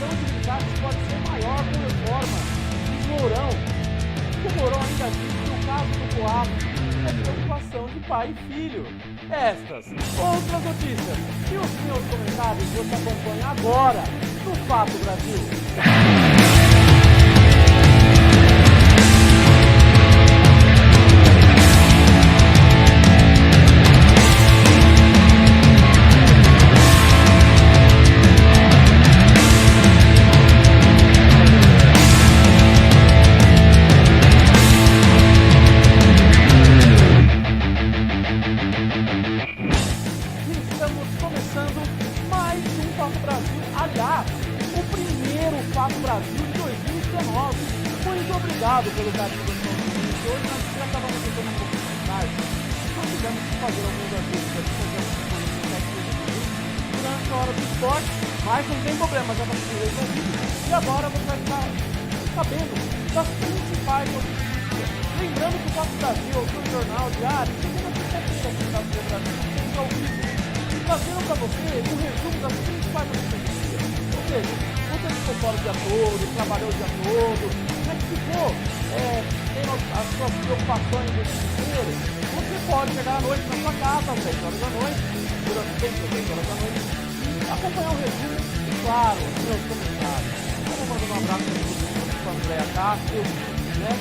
produção de unidades pode ser maior com reforma. Diz Mourão. O Mourão ainda diz que o caso do Coab é preocupação de pai e filho. Estas, outras notícias e os meus comentários você acompanha agora no Fato Brasil. Obrigado pelo carinho do seu convite. Hoje nós já estávamos tentando um pouco mais tarde. Nós tivemos que fazer alguns ajustes aqui, durante a hora do esporte, mas não tem problema, já está tudo resolvido. E agora você vai estar sabendo das principais notícias. Lembrando que o Fato Brasil, o seu jornal diário, segunda a sexta-feira aqui no Brasil, sempre ao vivo, trazendo para você um resumo das principais notícias do dia. Ou seja, você ficou fora o dia todo, trabalhou o dia todo, mas se for tendo as suas preocupações desse inteiro, você pode chegar à noite na sua casa, às 10 horas da noite, durante 10 horas da noite, e acompanhar o resumo, e claro, os meus comentários. Vamos mandar um abraço para a Andréa Castro, né?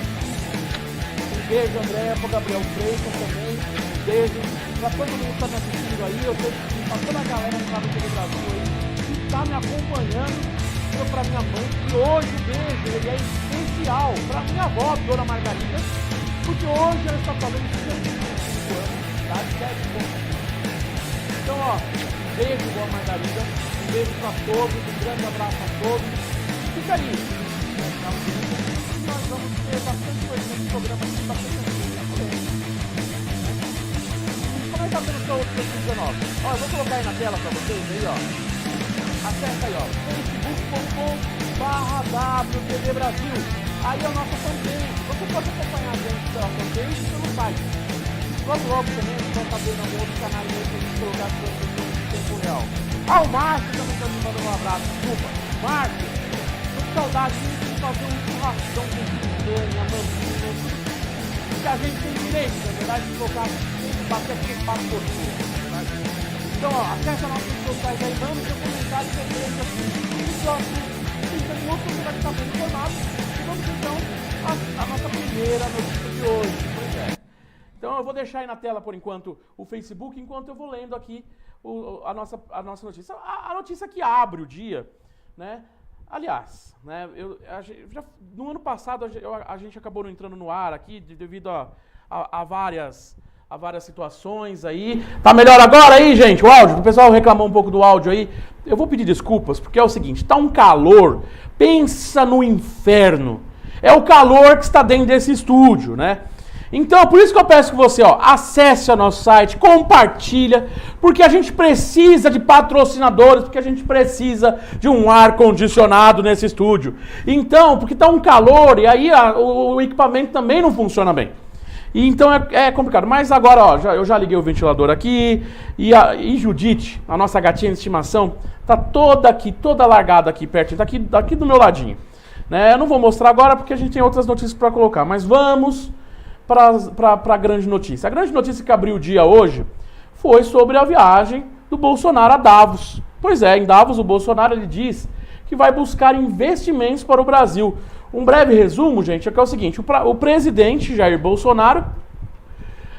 Um beijo, Andréa, para o Gabriel Freitas também, um beijo para todo mundo que está me assistindo aí, eu sei que para toda a galera que está no TV Brasil aí, que está me acompanhando, para minha mãe, e hoje o beijo ele é especial para minha avó, Dona Margarida, porque hoje ela está fazendo 65 anos, tá? De 7 pontos. Então, ó, beijo, Dona Margarida, um beijo para todos, um grande abraço a todos. Fica aí, nós vamos ter bastante coisa nesse programa aqui, bastante coisa. Como é que está sendo o seu outro 2019? Ó, eu vou colocar aí na tela para vocês aí, ó. Acesse aí, ó, facebook.com/WTV Brasil. Aí é a nossa fanpage. Você pode acompanhar a gente pela fanpage e pelo site. Logo também você vai saber em outros canais aí pra gente colocar as coisas em tempo real. O Márcio também tá me mandando um abraço. Desculpa. Márcio, tô com saudade de fazer um churrascão com picanha, maminha, tudo que a gente tem direito, na verdade, de colocar, bater aquele papo gostoso, na verdade. Então, ó, acesse a nossa rede sociais aí, manda seu comentário também aqui. E próximo 30 minutos você vai estar bem informado. E vamos então a nossa primeira notícia de hoje. Pois é. Então eu vou deixar aí na tela por enquanto o Facebook, enquanto eu vou lendo aqui a nossa notícia. A notícia que abre o dia, né? Aliás, né, no ano passado a gente acabou não entrando no ar aqui devido a várias situações aí. Tá melhor agora aí, gente, o áudio? O pessoal reclamou um pouco do áudio aí. Eu vou pedir desculpas, porque é o seguinte, tá um calor, pensa no inferno. É o calor que está dentro desse estúdio, né? Então, por isso que eu peço que você, ó, acesse o nosso site, compartilha, porque a gente precisa de patrocinadores, porque a gente precisa de um ar-condicionado nesse estúdio. Então, porque tá um calor e aí o equipamento também não funciona bem. E então é complicado. Mas agora, ó, eu já liguei o ventilador aqui e Judite, a nossa gatinha de estimação, tá toda aqui, toda largada aqui pertinho, tá aqui do meu ladinho. Né? Eu não vou mostrar agora porque a gente tem outras notícias para colocar, mas vamos para a grande notícia. A grande notícia que abriu o dia hoje foi sobre a viagem do Bolsonaro a Davos. Pois é, em Davos o Bolsonaro ele diz que vai buscar investimentos para o Brasil. Um breve resumo, gente, é que é o seguinte, o presidente Jair Bolsonaro,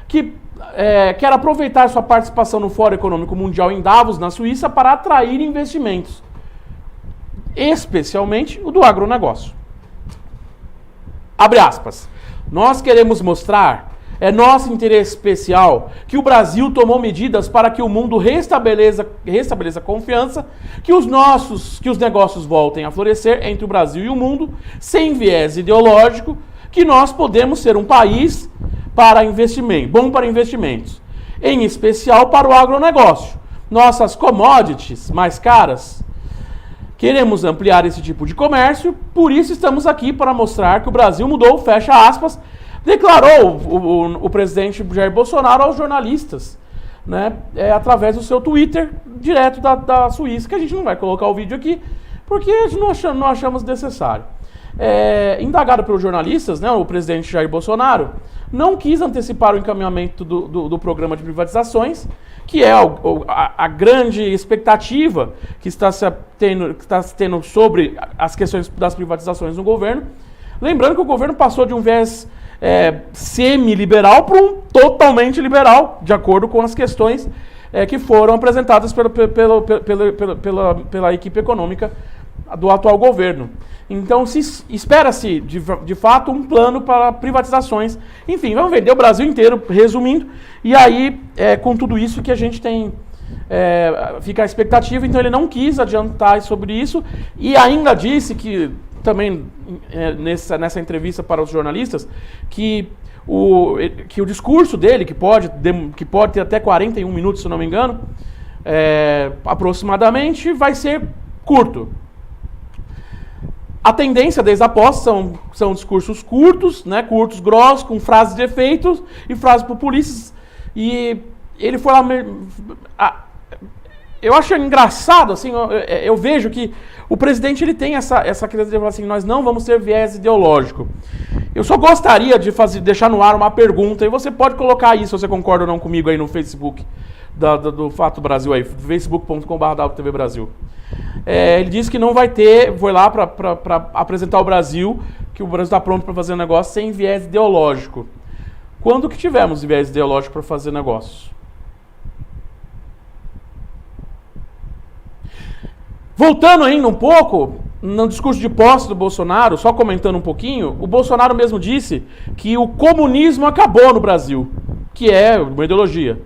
que quer aproveitar sua participação no Fórum Econômico Mundial em Davos, na Suíça, para atrair investimentos, especialmente o do agronegócio. Abre aspas. Nós queremos mostrar, é nosso interesse especial, que o Brasil tomou medidas para que o mundo restabeleça confiança, que os negócios voltem a florescer entre o Brasil e o mundo, sem viés ideológico, que nós podemos ser um país para investimento, bom para investimentos, em especial para o agronegócio. Nossas commodities mais caras. Queremos ampliar esse tipo de comércio, por isso estamos aqui para mostrar que o Brasil mudou, fecha aspas, declarou o presidente Jair Bolsonaro aos jornalistas, né, através do seu Twitter, direto da Suíça, que a gente não vai colocar o vídeo aqui, porque não achamos necessário. Indagado pelos jornalistas, né, o presidente Jair Bolsonaro não quis antecipar o encaminhamento do programa de privatizações, que é a grande expectativa que está se tendo sobre as questões das privatizações no governo. Lembrando que o governo passou de um viés semi-liberal para um totalmente liberal, de acordo com as questões que foram apresentadas pela equipe econômica do atual governo. Então, espera-se, de fato, um plano para privatizações. Enfim, vamos vender o Brasil inteiro, resumindo. E aí, com tudo isso que a gente tem, fica a expectativa. Então, ele não quis adiantar sobre isso. E ainda disse que, também nessa entrevista para os jornalistas, que o discurso dele, que pode ter até 41 minutos, se não me engano, aproximadamente, vai ser curto. A tendência desde a posse são discursos curtos, né, curtos, grossos, com frases de efeitos e frases populistas. E ele foi lá... Eu acho engraçado, assim, eu vejo que o presidente ele tem essa questão de falar assim, nós não vamos ter viés ideológico. Eu só gostaria de deixar no ar uma pergunta, e você pode colocar isso, se você concorda ou não comigo aí no Facebook do Fato Brasil, aí, facebook.com/WTVBrasil. Ele disse que não vai ter, foi lá para apresentar o Brasil, que o Brasil está pronto para fazer um negócio sem viés ideológico. Quando que tivemos viés ideológico para fazer negócio? Voltando ainda um pouco, no discurso de posse do Bolsonaro, só comentando um pouquinho, o Bolsonaro mesmo disse que o comunismo acabou no Brasil, que é uma ideologia.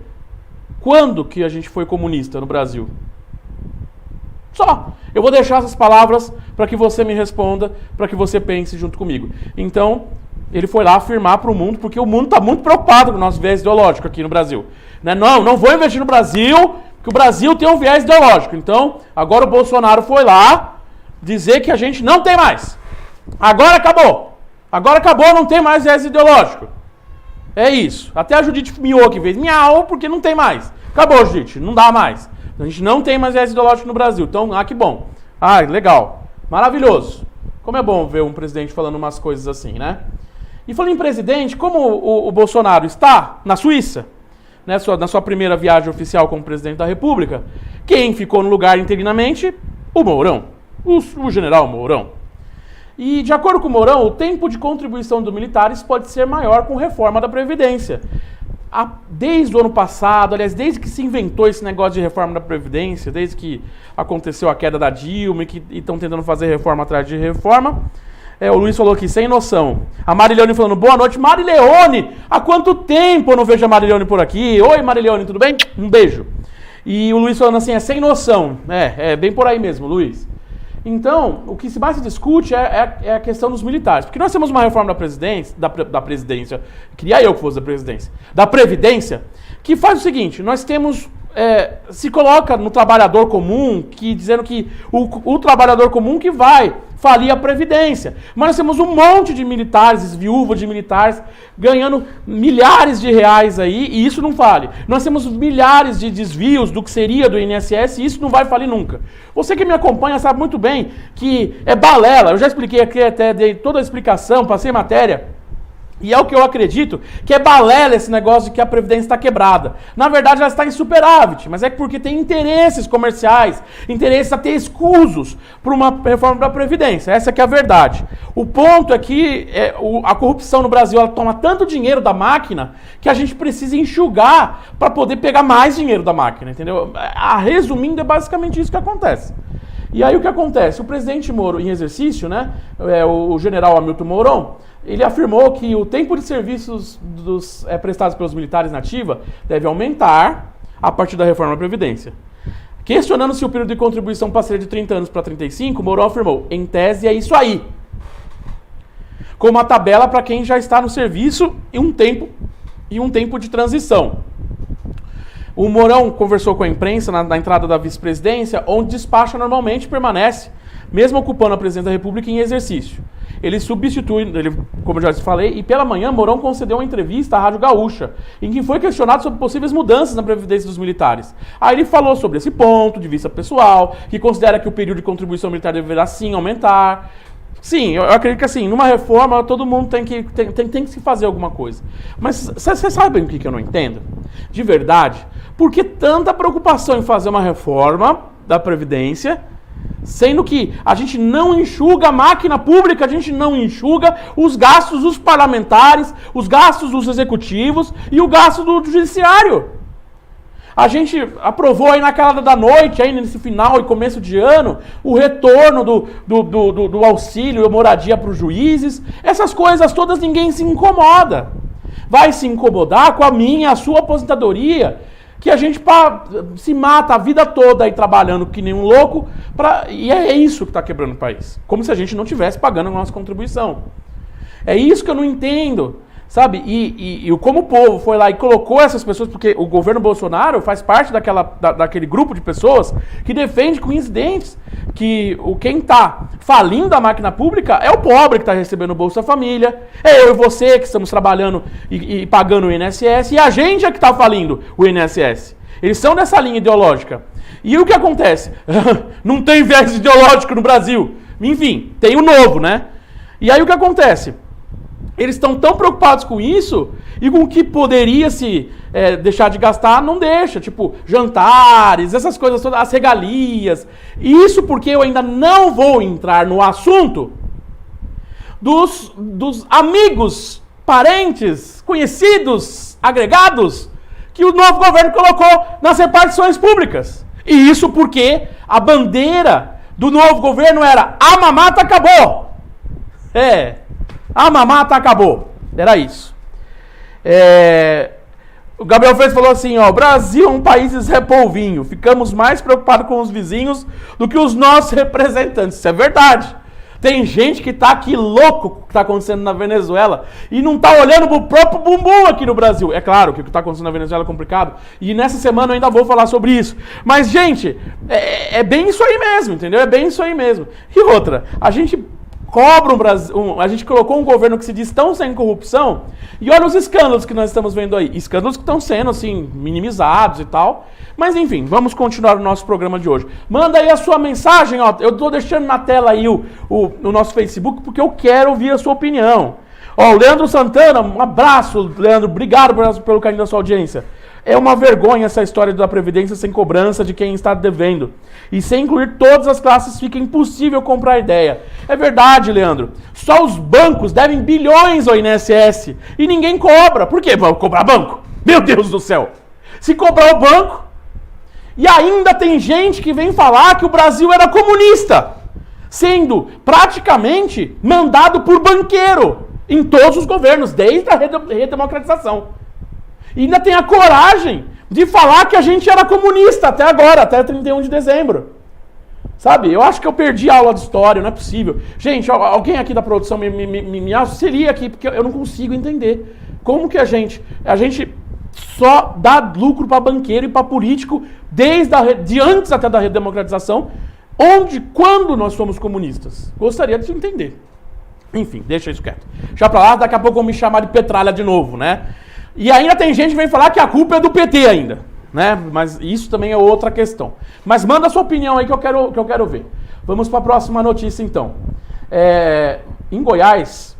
Quando que a gente foi comunista no Brasil? Só. Eu vou deixar essas palavras para que você me responda, para que você pense junto comigo. Então, ele foi lá afirmar para o mundo, porque o mundo está muito preocupado com o nosso viés ideológico aqui no Brasil. Né? Não vou investir no Brasil, que o Brasil tem um viés ideológico. Então, agora o Bolsonaro foi lá dizer que a gente não tem mais. Agora acabou. Agora acabou, não tem mais viés ideológico. É isso. Até a Judite miou que fez miau, porque não tem mais. Acabou, Judite, não dá mais. A gente não tem mais viés ideológico no Brasil. Então, que bom. Legal. Maravilhoso. Como é bom ver um presidente falando umas coisas assim, né? E falando em presidente, como o Bolsonaro está na Suíça, né, na sua primeira viagem oficial como presidente da República, quem ficou no lugar interinamente? O Mourão. O general Mourão. E, de acordo com o Mourão, o tempo de contribuição dos militares pode ser maior com reforma da Previdência. Desde o ano passado, aliás, desde que se inventou esse negócio de reforma da Previdência, desde que aconteceu a queda da Dilma e estão tentando fazer reforma atrás de reforma, o Luiz falou aqui, sem noção. A Marileone falando, boa noite. Marileone, há quanto tempo eu não vejo a Marileone por aqui? Oi, Marileone, tudo bem? Um beijo. E o Luiz falando assim, sem noção. Bem por aí mesmo, Luiz. Então, o que mais se discute é a questão dos militares. Porque nós temos uma reforma da presidência, queria eu que fosse da Previdência, que faz o seguinte, nós temos, se coloca no trabalhador comum, dizendo que o trabalhador comum que vai falir a Previdência. Mas nós temos um monte de militares, viúvas de militares, ganhando milhares de reais aí, e isso não fale. Nós temos milhares de desvios do que seria do INSS, e isso não vai falir nunca. Você que me acompanha sabe muito bem que é balela. Eu já expliquei aqui, até dei toda a explicação, passei matéria. E é o que eu acredito, que é balela esse negócio de que a Previdência está quebrada. Na verdade, ela está em superávit, mas é porque tem interesses comerciais, interesses até escusos para uma reforma da Previdência. Essa que é a verdade. O ponto é que a corrupção no Brasil ela toma tanto dinheiro da máquina que a gente precisa enxugar para poder pegar mais dinheiro da máquina, entendeu? Resumindo, é basicamente isso que acontece. E aí o que acontece? O presidente Moro, em exercício, né, o general Hamilton Mourão, ele afirmou que o tempo de serviços prestados pelos militares na ativa deve aumentar a partir da reforma da Previdência. Questionando se o período de contribuição passaria de 30 anos para 35, Mourão afirmou, em tese é isso aí. Com uma tabela para quem já está no serviço e um tempo de transição. O Mourão conversou com a imprensa na entrada da vice-presidência, onde despacha normalmente permanece, mesmo ocupando a presidência da República em exercício. ele substitui, como eu já te falei, e pela manhã Mourão concedeu uma entrevista à Rádio Gaúcha, em que foi questionado sobre possíveis mudanças na Previdência dos militares. Aí ele falou sobre esse ponto de vista pessoal, que considera que o período de contribuição militar deverá sim aumentar. Sim, eu acredito que assim, numa reforma todo mundo tem que se fazer alguma coisa. Mas vocês sabem o que eu não entendo? De verdade, por que tanta preocupação em fazer uma reforma da Previdência, sendo que a gente não enxuga a máquina pública, a gente não enxuga os gastos dos parlamentares, os gastos dos executivos e o gasto do judiciário? A gente aprovou aí na calada da noite, aí nesse final e começo de ano, o retorno do auxílio e moradia para os juízes. Essas coisas todas ninguém se incomoda. Vai se incomodar com a minha, a sua aposentadoria, que a gente se mata a vida toda aí trabalhando que nem um louco, e é isso que está quebrando o país. Como se a gente não estivesse pagando a nossa contribuição. É isso que eu não entendo, sabe? E como o povo foi lá e colocou essas pessoas, porque o governo Bolsonaro faz parte daquele grupo de pessoas que defende com unhas e dentes que quem está falindo a máquina pública é o pobre que está recebendo o Bolsa Família, é eu e você que estamos trabalhando e pagando o INSS, e a gente é que está falindo o INSS. Eles são dessa linha ideológica. E o que acontece? Não tem viés ideológico no Brasil. Enfim, tem o novo, né? E aí o que acontece? Eles estão tão preocupados com isso e com o que poderia se deixar de gastar, não deixa. Tipo, jantares, essas coisas todas, as regalias. Isso porque eu ainda não vou entrar no assunto dos amigos, parentes, conhecidos, agregados que o novo governo colocou nas repartições públicas. E isso porque a bandeira do novo governo era a mamata acabou. A mamata acabou. Era isso. O Gabriel Freitas falou assim, ó, o Brasil é um país de Zé Polvinho. Ficamos mais preocupados com os vizinhos do que os nossos representantes. Isso é verdade. Tem gente que tá aqui louco com o que tá acontecendo na Venezuela e não tá olhando pro próprio bumbum aqui no Brasil. É claro que o que tá acontecendo na Venezuela é complicado e nessa semana eu ainda vou falar sobre isso. Mas, gente, é bem isso aí mesmo, entendeu? É bem isso aí mesmo. E outra, a gente cobra a gente colocou um governo que se diz tão sem corrupção e olha os escândalos que nós estamos vendo aí. Escândalos que estão sendo, assim, minimizados e tal. Mas, enfim, vamos continuar o nosso programa de hoje. Manda aí a sua mensagem, ó. Eu tô deixando na tela aí o nosso Facebook porque eu quero ouvir a sua opinião. Ó, o Leandro Santana, um abraço, Leandro. Obrigado pelo carinho da sua audiência. É uma vergonha essa história da Previdência sem cobrança de quem está devendo. E sem incluir todas as classes fica impossível comprar ideia. É verdade, Leandro. Só os bancos devem bilhões ao INSS. E ninguém cobra. Por quê? Vamos cobrar banco? Meu Deus do céu. Se cobrar o banco... E ainda tem gente que vem falar que o Brasil era comunista. Sendo praticamente mandado por banqueiro. Em todos os governos, desde a redemocratização. E ainda tem a coragem de falar que a gente era comunista até agora, até 31 de dezembro. Sabe? Eu acho que eu perdi a aula de história, não é possível. Gente, alguém aqui da produção me auxilia aqui, porque eu não consigo entender. Como que a gente só dá lucro para banqueiro e para político de antes até da redemocratização, quando nós somos comunistas? Gostaria de entender. Enfim, deixa isso quieto. Já pra lá, daqui a pouco vão me chamar de petralha de novo, né? E ainda tem gente que vem falar que a culpa é do PT ainda, né? Mas isso também é outra questão. Mas manda a sua opinião aí que eu quero ver. Vamos para a próxima notícia, então. Em Goiás,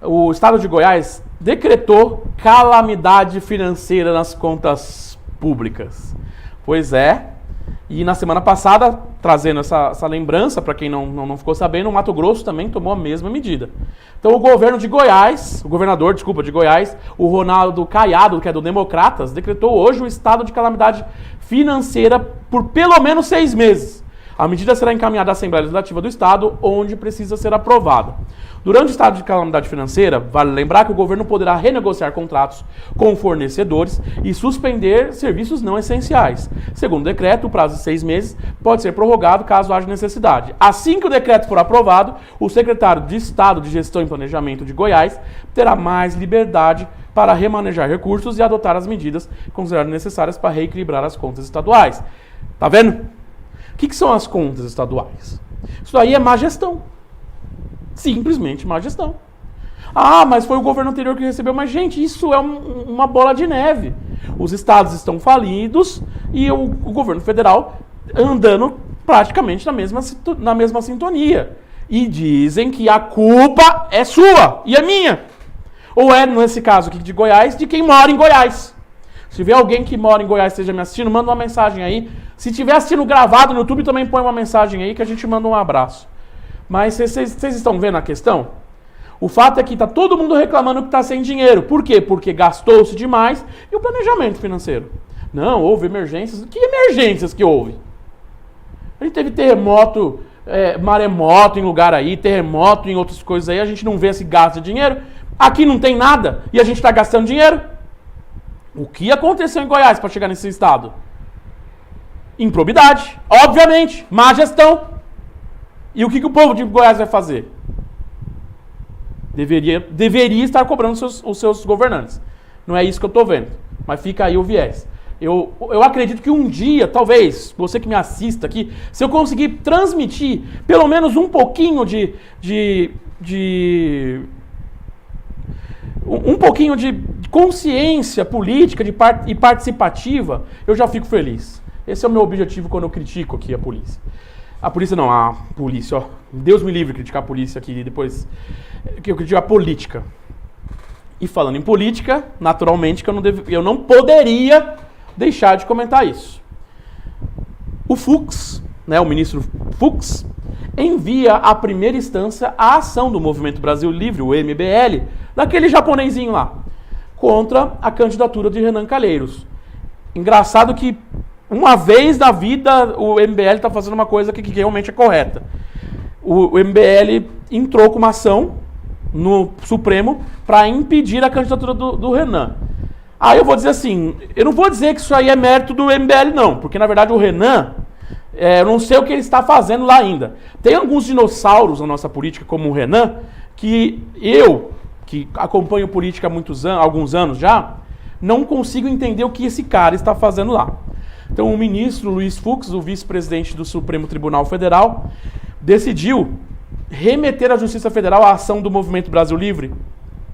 o estado de Goiás decretou calamidade financeira nas contas públicas. Pois é. E na semana passada, trazendo essa lembrança, para quem não ficou sabendo, o Mato Grosso também tomou a mesma medida. Então o governador de Goiás, o Ronaldo Caiado, que é do Democratas, decretou hoje o estado de calamidade financeira por pelo menos 6 meses. A medida será encaminhada à Assembleia Legislativa do Estado, onde precisa ser aprovada. Durante o estado de calamidade financeira, vale lembrar que o governo poderá renegociar contratos com fornecedores e suspender serviços não essenciais. Segundo o decreto, o prazo de 6 meses pode ser prorrogado caso haja necessidade. Assim que o decreto for aprovado, o secretário de Estado de Gestão e Planejamento de Goiás terá mais liberdade para remanejar recursos e adotar as medidas consideradas necessárias para reequilibrar as contas estaduais. Tá vendo? O que são as contas estaduais? Isso aí é má gestão. Simplesmente má gestão. Ah, mas foi o governo anterior que recebeu. Mas, gente, isso é uma bola de neve. Os estados estão falidos e o governo federal andando praticamente na mesma sintonia. E dizem que a culpa é sua e é minha. Ou é, nesse caso aqui de Goiás, de quem mora em Goiás. Se tiver alguém que mora em Goiás e esteja me assistindo, manda uma mensagem aí. Se tiver assistindo gravado no YouTube, também põe uma mensagem aí que a gente manda um abraço. Mas vocês estão vendo a questão? O fato é que está todo mundo reclamando que está sem dinheiro. Por quê? Porque gastou-se demais e o planejamento financeiro. Não, houve emergências. Que emergências que houve? A gente teve terremoto, maremoto em lugar aí, terremoto em outras coisas aí, a gente não vê esse gasto de dinheiro. Aqui não tem nada e a gente está gastando dinheiro. O que aconteceu em Goiás para chegar nesse estado? Improbidade, obviamente, má gestão. E o que o povo de Goiás vai fazer? Deveria estar cobrando os seus governantes. Não é isso que eu estou vendo. Mas fica aí o viés. Eu acredito que um dia, talvez, você que me assista aqui, se eu conseguir transmitir pelo menos um pouquinho um pouquinho de consciência política e participativa, eu já fico feliz. Esse é o meu objetivo quando eu critico aqui a polícia. A polícia não, a polícia, ó. Deus me livre de criticar a polícia aqui depois. Que eu critico a política. E falando em política, naturalmente que eu não poderia deixar de comentar isso. O Fux, né, o ministro Fux, envia à primeira instância a ação do Movimento Brasil Livre, o MBL, daquele japonesinho lá, contra a candidatura de Renan Calheiros. Engraçado que uma vez na vida o MBL está fazendo uma coisa que realmente é correta. O MBL entrou com uma ação no Supremo para impedir a candidatura do Renan. Aí eu vou dizer assim, eu não vou dizer que isso aí é mérito do MBL não, porque na verdade o Renan, eu não sei o que ele está fazendo lá ainda. Tem alguns dinossauros na nossa política, como o Renan, que eu, que acompanho política há alguns anos já, não consigo entender o que esse cara está fazendo lá. Então o ministro Luiz Fux, o vice-presidente do Supremo Tribunal Federal, decidiu remeter à Justiça Federal a ação do Movimento Brasil Livre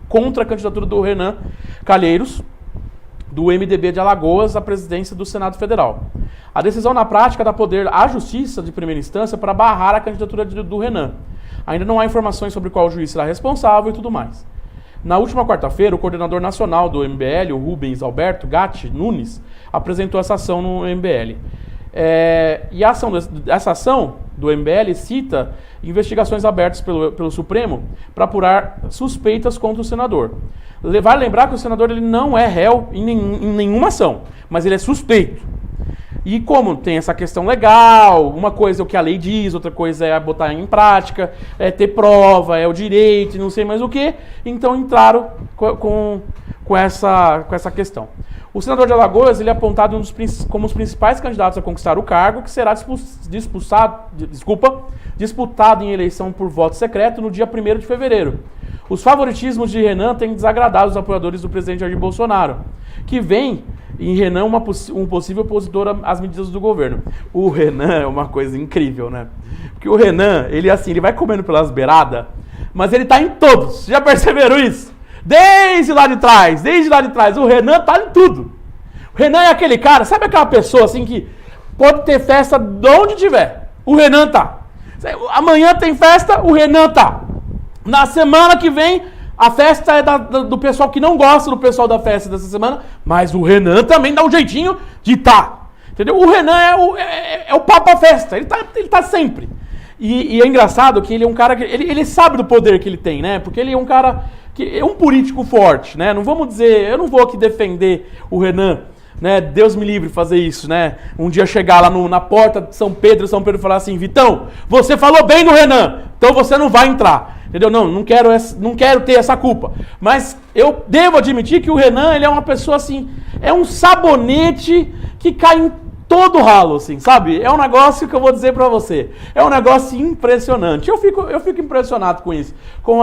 contra a candidatura do Renan Calheiros, do MDB de Alagoas, à presidência do Senado Federal. A decisão, na prática, dá poder à Justiça de primeira instância para barrar a candidatura do Renan. Ainda não há informações sobre qual juiz será responsável e tudo mais. Na última quarta-feira, o coordenador nacional do MBL, o Rubens Alberto Gatti Nunes, apresentou essa ação no MBL. E essa ação do MBL cita investigações abertas pelo Supremo para apurar suspeitas contra o senador. Vale lembrar que o senador ele não é réu em nenhuma ação, mas ele é suspeito. E como tem essa questão legal, uma coisa é o que a lei diz, outra coisa é botar em prática, é ter prova, é o direito, não sei mais o que, então entraram com essa questão. O senador de Alagoas ele é apontado como um dos principais candidatos a conquistar o cargo, que será disputado em eleição por voto secreto no dia 1º de fevereiro. Os favoritismos de Renan têm desagradado os apoiadores do presidente Jair Bolsonaro, que vem em Renan um possível opositor às medidas do governo. O Renan é uma coisa incrível, né? Porque o Renan, ele vai comendo pelas beiradas, mas ele tá em todos. Já perceberam isso? Desde lá de trás, o Renan tá em tudo. O Renan é aquele cara, sabe aquela pessoa assim que pode ter festa de onde tiver? O Renan tá. Amanhã tem festa, o Renan tá. Na semana que vem, a festa é do pessoal que não gosta do pessoal da festa dessa semana, mas o Renan também dá um jeitinho de tá. Entendeu? O Renan é o papa festa, ele tá sempre. E é engraçado que ele é um cara que ele sabe do poder que ele tem, né? Porque ele é um cara que é um político forte, né? Não vamos dizer, eu não vou aqui defender o Renan, né? Deus me livre de fazer isso, né? Um dia chegar lá na porta de São Pedro falar assim, Vitão, você falou bem do Renan, então você não vai entrar. Entendeu? Não quero ter essa culpa. Mas eu devo admitir que o Renan, ele é uma pessoa assim, é um sabonete que cai em todo ralo, assim, sabe? É um negócio que eu vou dizer pra você. É um negócio impressionante. Eu fico impressionado com isso. Com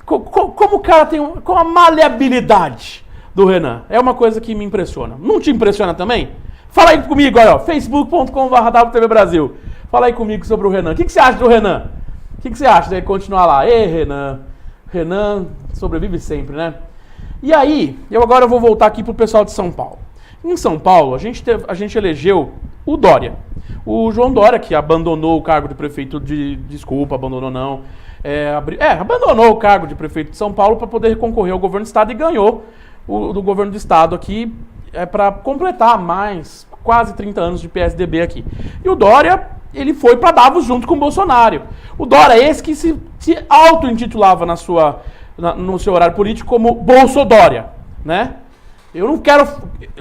como o cara tem, com a maleabilidade do Renan. É uma coisa que me impressiona. Não te impressiona também? Fala aí comigo, olha, facebook.com/WTV Brasil. Fala aí comigo sobre o Renan. O que você acha do Renan? que você acha de continuar lá? Ê, Renan. Renan sobrevive sempre, né? E aí, agora vou voltar aqui pro pessoal de São Paulo. Em São Paulo, a gente elegeu o Dória. O João Dória, que abandonou o cargo de prefeito Desculpa, abandonou não. Abandonou o cargo de prefeito de São Paulo para poder concorrer ao governo do estado e ganhou o do governo do estado aqui para completar mais quase 30 anos de PSDB aqui. E o Dória, ele foi para Davos junto com o Bolsonaro. O Dória é esse que se auto-intitulava no seu horário político como Bolsodória, né? Eu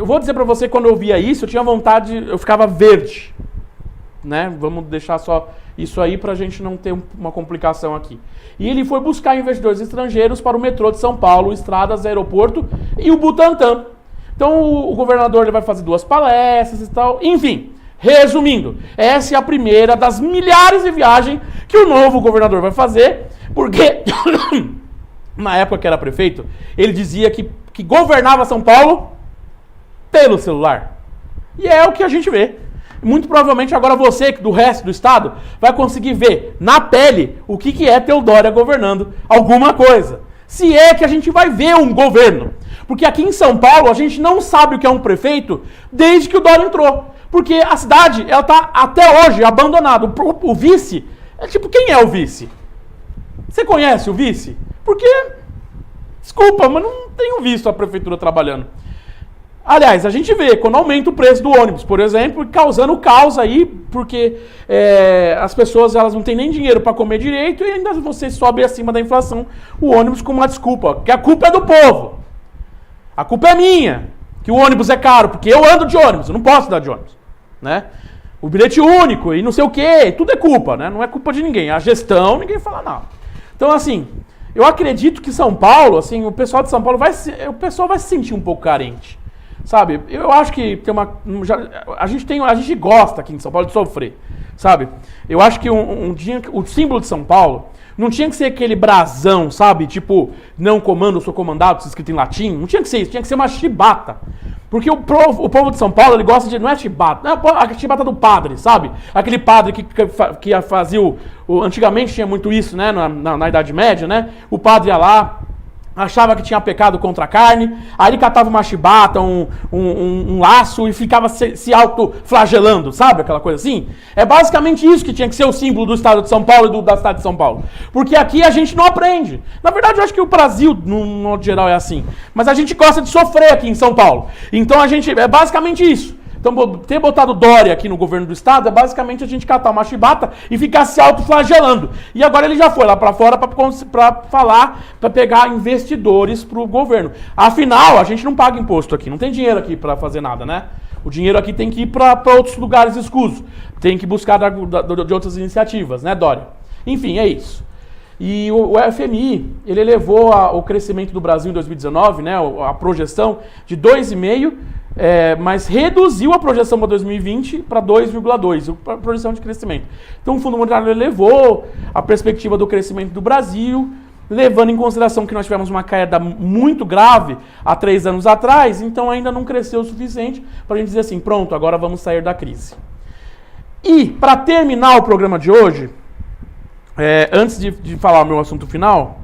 vou dizer para você, quando eu via isso, eu tinha vontade, eu ficava verde, né? Vamos deixar só isso aí pra gente não ter uma complicação aqui. E ele foi buscar investidores estrangeiros para o metrô de São Paulo, estradas, aeroporto e o Butantã. Então o governador ele vai fazer 2 palestras e tal. Enfim, resumindo, essa é a primeira das milhares de viagens que o novo governador vai fazer, porque na época que era prefeito, ele dizia que governava São Paulo pelo celular. E é o que a gente vê. Muito provavelmente agora você, do resto do estado, vai conseguir ver na pele o que é ter o Dória governando alguma coisa. Se é que a gente vai ver um governo. Porque aqui em São Paulo a gente não sabe o que é um prefeito desde que o Dória entrou. Porque a cidade, ela tá até hoje abandonada. O vice, quem é o vice? Você conhece o vice? Porque, desculpa, mas não tenho visto a prefeitura trabalhando. Aliás, a gente vê quando aumenta o preço do ônibus, por exemplo, causando caos aí, porque as pessoas elas não têm nem dinheiro para comer direito e ainda você sobe acima da inflação o ônibus com uma desculpa, que a culpa é do povo. A culpa é minha, que o ônibus é caro, porque eu ando de ônibus, eu não posso andar de ônibus, né? O bilhete único e não sei o quê, tudo é culpa, né? Não é culpa de ninguém. A gestão, ninguém fala nada. Então, assim, eu acredito que São Paulo, assim, o pessoal de São Paulo vai se sentir um pouco carente. Sabe, eu acho que tem a gente gosta aqui em São Paulo de sofrer, sabe? Eu acho que o símbolo de São Paulo não tinha que ser aquele brasão, sabe? Tipo, não comando, sou comandado, escrito em latim. Não tinha que ser isso, tinha que ser uma chibata. Porque o povo de São Paulo, ele gosta de, não é chibata, não é a chibata do padre, sabe? Aquele padre que fazia antigamente tinha muito isso, né? Na Idade Média, né? O padre ia lá, achava que tinha pecado contra a carne, aí ele catava uma chibata, um laço e ficava se auto-flagelando, sabe? Aquela coisa assim. É basicamente isso que tinha que ser o símbolo do estado de São Paulo e da cidade de São Paulo. Porque aqui a gente não aprende. Na verdade, eu acho que o Brasil, no modo geral, é assim. Mas a gente gosta de sofrer aqui em São Paulo. Então é basicamente isso. Então, ter botado Dória aqui no governo do estado é basicamente a gente catar uma chibata e ficar se autoflagelando. E agora ele já foi lá para fora para falar, para pegar investidores para o governo. Afinal, a gente não paga imposto aqui, não tem dinheiro aqui para fazer nada, né? O dinheiro aqui tem que ir para outros lugares escusos. Tem que buscar de outras iniciativas, né, Dória? Enfim, é isso. E o FMI, ele elevou o crescimento do Brasil em 2019, né, a projeção de 2,5%, mas reduziu a projeção para 2020 para 2,2%, a projeção de crescimento. Então o Fundo Monetário elevou a perspectiva do crescimento do Brasil, levando em consideração que nós tivemos uma queda muito grave há 3 anos atrás, então ainda não cresceu o suficiente para a gente dizer assim, pronto, agora vamos sair da crise. E, para terminar o programa de hoje, antes de falar o meu assunto final,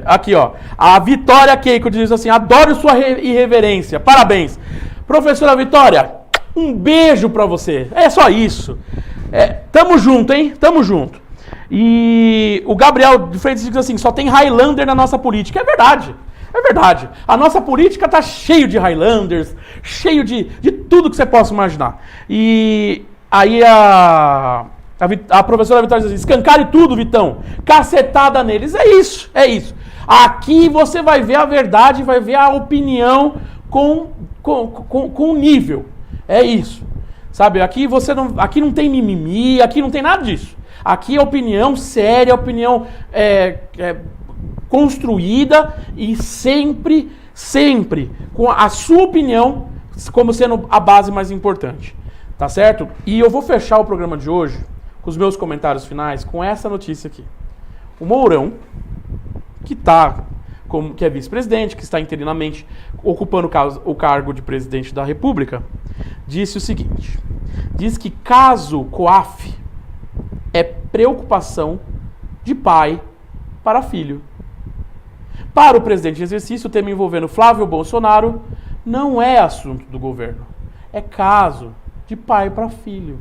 aqui ó, a Vitória Keiko diz assim, adoro sua irreverência, parabéns. Professora Vitória, um beijo pra você, é só isso. Tamo junto, hein, tamo junto. E o Gabriel de Freitas diz assim, só tem Highlander na nossa política, é verdade. A nossa política tá cheio de Highlanders, cheio de tudo que você possa imaginar. E aí a professora Vitória diz assim, escancare tudo, Vitão, cacetada neles, é isso. Aqui você vai ver a verdade, vai ver a opinião com nível, é isso. Sabe, aqui não tem mimimi, aqui não tem nada disso. Aqui é opinião séria, opinião construída e sempre com a sua opinião como sendo a base mais importante, tá certo? E eu vou fechar o programa de hoje com os meus comentários finais com essa notícia aqui. O Mourão, que é vice-presidente, que está interinamente ocupando o cargo de presidente da República, disse o seguinte, diz que caso o COAF é preocupação de pai para filho. Para o presidente em exercício, o tema envolvendo Flávio Bolsonaro não é assunto do governo. É caso de pai para filho.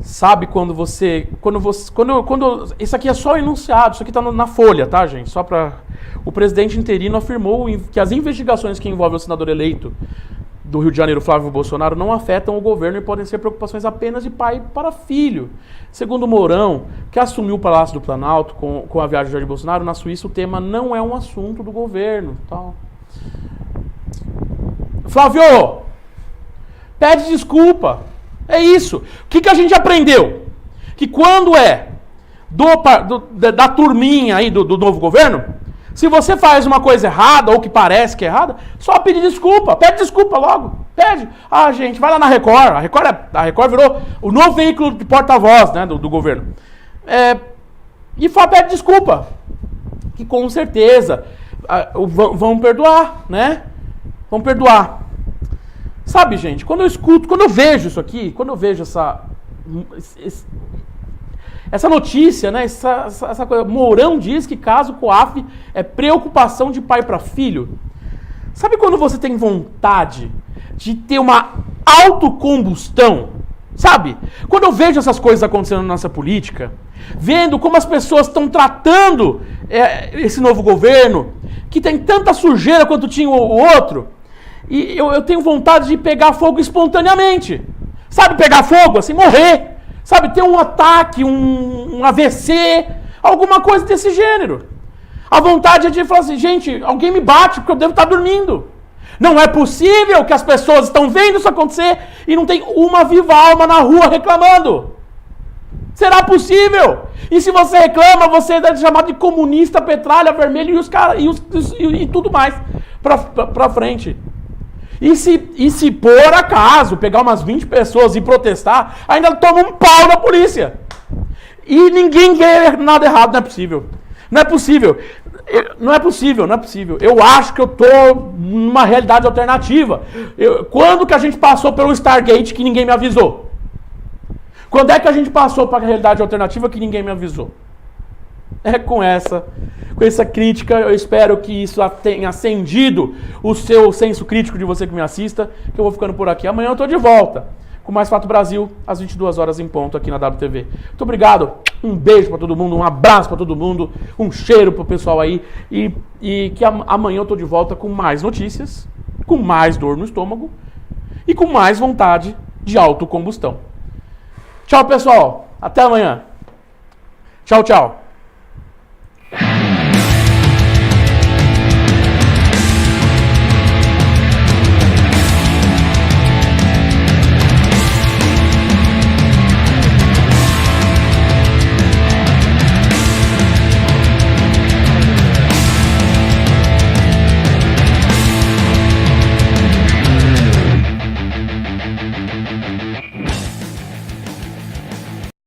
Sabe quando você... isso aqui é só enunciado, isso aqui está na Folha, tá, gente? Só para... O presidente interino afirmou que as investigações que envolvem o senador eleito do Rio de Janeiro, Flávio Bolsonaro, não afetam o governo e podem ser preocupações apenas de pai para filho. Segundo Mourão, que assumiu o Palácio do Planalto com a viagem de Jair Bolsonaro, na Suíça o tema não é um assunto do governo. Tal. Flávio, pede desculpa. É isso. O que a gente aprendeu? Que quando é da turminha aí do novo governo, se você faz uma coisa errada ou que parece que é errada, só pede desculpa. Pede desculpa logo. Pede. Ah, gente, vai lá na Record. A Record virou o novo veículo de porta-voz, né, do governo. E pede desculpa. Que com certeza vão perdoar, né? Vão perdoar. Sabe, gente, quando eu vejo isso aqui, quando eu vejo essa notícia, né, essa coisa, Mourão diz que caso COAF é preocupação de pai para filho. Sabe quando você tem vontade de ter uma autocombustão? Sabe? Quando eu vejo essas coisas acontecendo na nossa política, vendo como as pessoas estão tratando esse novo governo, que tem tanta sujeira quanto tinha o outro, e eu tenho vontade de pegar fogo espontaneamente. Sabe, pegar fogo, assim, morrer. Sabe, ter um ataque, um AVC, alguma coisa desse gênero. A vontade é de falar assim, gente, alguém me bate porque eu devo estar dormindo. Não é possível que as pessoas estão vendo isso acontecer e não tem uma viva alma na rua reclamando. Será possível? E se você reclama, você é chamado de comunista, petralha, vermelho e tudo mais pra frente. E se por acaso pegar umas 20 pessoas e protestar, ainda toma um pau da polícia. E ninguém quer nada errado, não é possível. Não é possível. Não é possível, não é possível. Eu acho que eu tô numa realidade alternativa. Quando que a gente passou pelo Stargate que ninguém me avisou? Quando é que a gente passou para a realidade alternativa que ninguém me avisou? Com essa crítica, eu espero que isso tenha acendido o seu senso crítico de você que me assista, que eu vou ficando por aqui. Amanhã eu tô de volta com mais Fato Brasil, às 22 horas em ponto aqui na WTV. Muito obrigado, um beijo para todo mundo, um abraço para todo mundo, um cheiro pro pessoal aí, e que amanhã eu tô de volta com mais notícias, com mais dor no estômago e com mais vontade de autocombustão. Tchau, pessoal. Até amanhã. Tchau, tchau.